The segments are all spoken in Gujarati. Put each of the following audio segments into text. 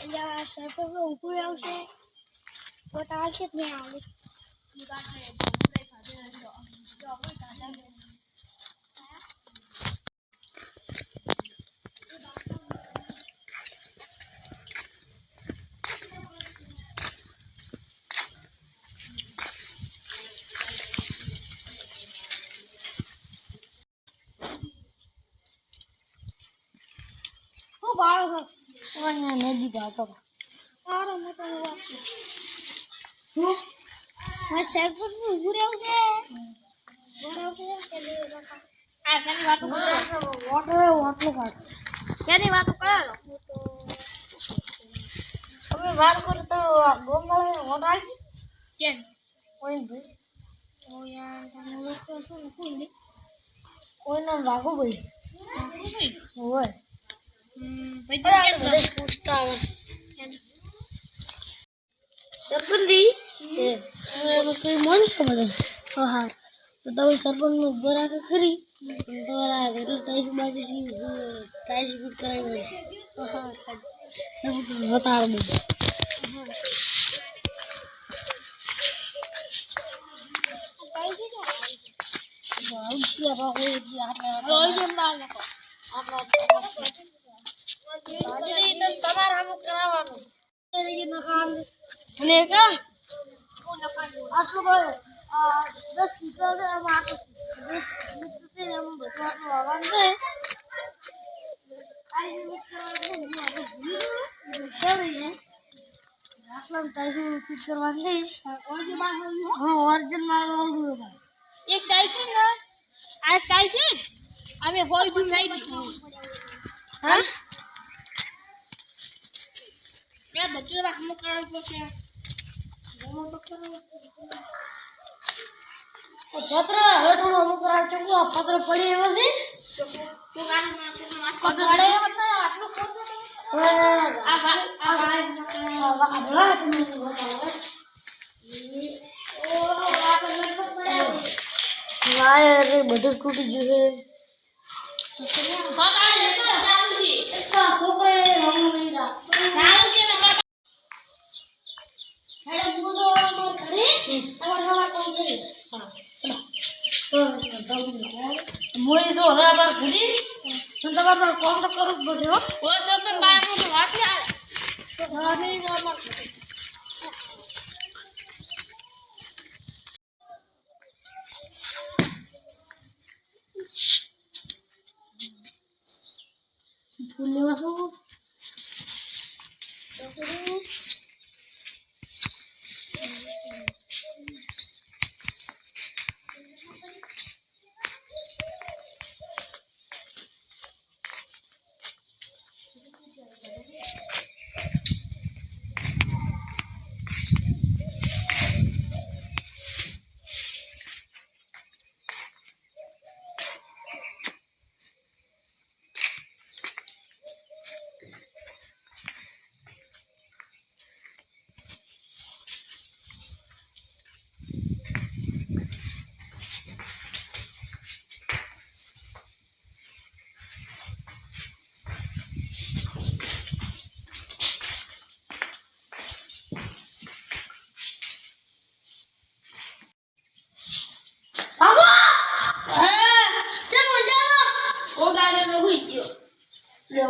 Ya, siapa mau pulang sih? Buat asyik nih aku. Oh, baru. Oh, ini di bawah. Baru mau tahu. Mas siapa mau pulang sih? Pulang sih. Ah, saya ni waktu kalau. Water kan. Saya ni waktu kalau. Kami baru kerja gombal water sih. Jen. Oh ini. Oh ya, kamu lupa soal ini. Oh ini bagus boy. Oh. Baik Ada kan? pusta. Sarpanch ji कोई मन समझ हाँ तो सरपंच में बरा का करी तो बरा तो टाइस बाजी टाइस बुट कराई बोले हाँ सब बता रहा हूँ बहुत सी अब कोई Gol je mana kok? jadi itu kamar kamu kerawan ini nakal ini kah aku boleh 10 juta deh sama aku 10 juta sih yang betul lawan deh ayo kita ya asal tahu pikir mandi original dulu એક ટાઈસન ને આ ટાઈસન અમે હોય દૂર થઈ ગયું हाँ મે બધું રાખવું કરાવ પડશે पत्र હવે થોડું અમુક રાત ચૂકો પત્ર પડી એવો છે તો ગાડી માં પત્ર પડે એવો છે આટલું ખોટું આ ભાઈ વાયર બધું તૂટી ગયું છે છોકરા ને તો ચાલુ છે છોકરા રમવું નહીં રાખતો ચાલુ છે ને હેડે બોલો અમાર ઘરે તમારા કોણ છે હા મોઈ તો હવે અમાર ઘરે તો તમારે કોણ તો કરવું પડશે હો ઓ સરપંચ બાય નું તો વાત આવે તો ઘરે અમાર ફૂલ લેવા છો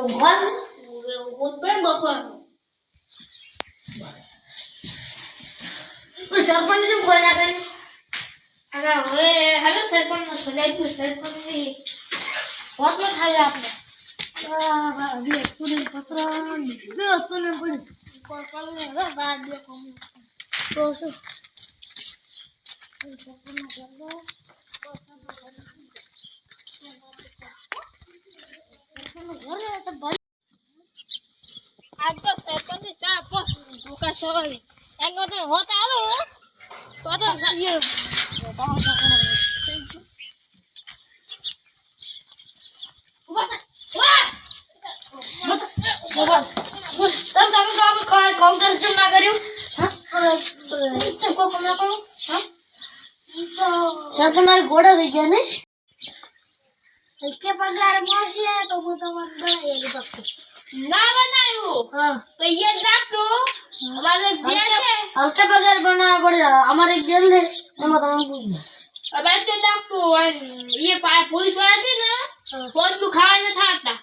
ઊંઘવા સરપંચ શું બોલ ના કરી અરે હવે હાલો સરપંચ નો સજાઈ સરપંચ ની વાત ન થાય આપણે બે પૂરી પત્ર જો તને પડી કોલ ને બાર દે કોમ તો શું આજ તો સરપંચ ની ચા પોસ ભૂકા સવારી એંગો તો હોત આલો તો ये बाहर का तब તમે કામ કરજો ના કર્યું ચકો કોના કરું હા તો સરપંચ ઘોડા થઈ ગયા ને કે પગાર મળશે તો હું તમને બનાવી આપું. ના બનાવ્યું હા તો એ જ રાખતું અમારે જે છે હલકે પગાર બનાવવા પડે અમારે જેલ છે એમાં તમે પૂછો. અમારે તો રાખતું એ પોલીસ વાળા છે ને પોતનું ખાવા ન થાતા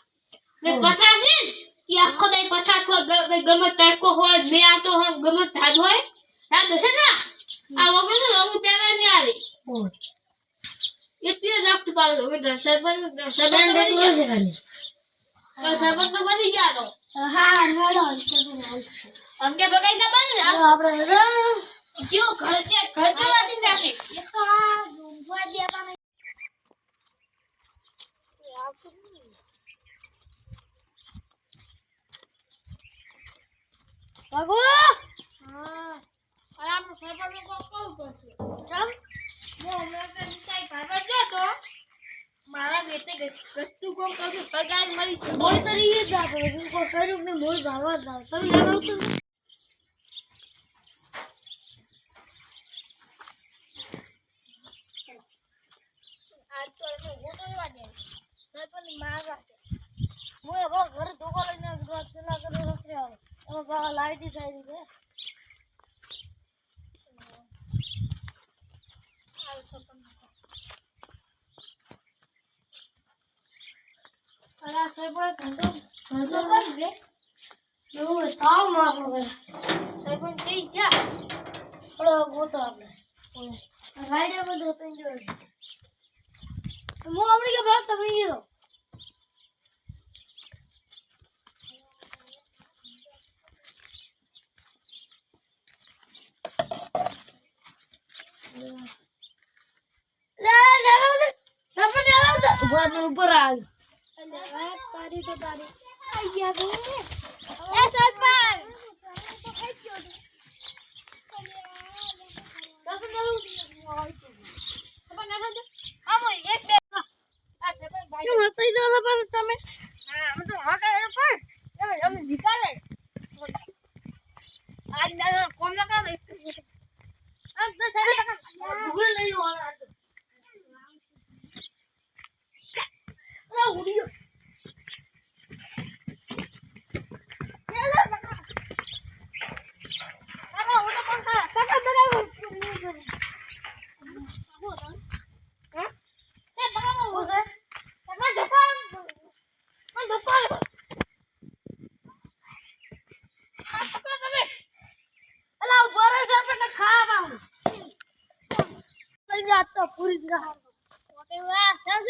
ને પથા છે ને એ આખો દાઈ પથા અથવા ગમે તડકો હોય બે આતો હોય ગમે ધાડ હોય રાત હશે ને આ વગર છે રંગ પહેરવા નહીં આવે એટલે રાખતું પાડો સરપંચ તો બની જાતો હા હેડો અંકે બગાઈ ના બને આપણે જો ખર્ચો વાસી જશે એક તો આ ઊંઘવા દેતા નહીં. બાબુ હા આપણે સરપંચ કો કોલ કરશે ચમ હું હમણાં તો કઈ ભાગા ગયો તો મારા બેટે ગસ્તુ કોમ કર્યું પગાર મળી છે બોલ તો રીએ જ દાતો હું કોઈ કર્યું ને બોલ ભાવવા દાવ તમે લેવા આવતો આ તો હું તો એવા દે સરપંચ મારા છે હું એ બહુ ઘરે ધોકા લઈને પેલા કરે રખડે આવે એમાં બહુ લાઈટી થઈ છે. અલા સરપંચ ધંધો કરી દે એવું તાવ મારો સરપંચ કઈ જા થોડો ગોતો આપણે રાઈડર બધું તો જોઈ હું આપણી કે બાદ તમે ગયો ઉપર આવ્યું તારી તો તારી આઈ ગયા તું એ સરપંચ તમે પૂરી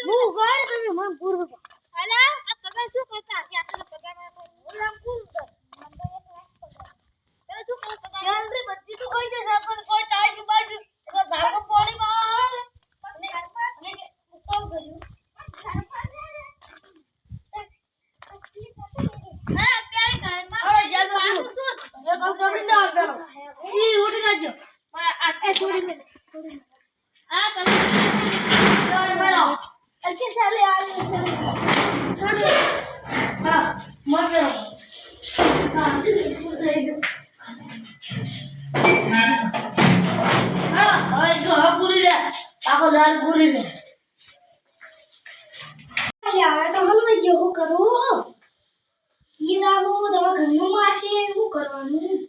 હું ઘર તમે મને પૂરું અલા આ પગાર શું કરતા કે આટલા પગાર ઓલા પૂરું કર મને શું કરતા જલ્દી બધી તો કોઈ જશે પણ કોઈ ટાઈસ બાજુ તો ઝાડકો પાણી માં અને કોણ કર્યું હા અત્યારે ઘરમાં હવે જલ્દી પાછું શું એ કામ કરી ના આપવાનો ઈ ઉડી ગાજો આ થોડી મિનિટ આ તમે બોલો अच्छे साले आ गए हां मत हां सिर्फ दे दो हां ओए जो पूरी रे आको दाल पूरी रे यार तो हलवे जो करो ये दाવો દવા ઘરનો માં છે શું કરવાનું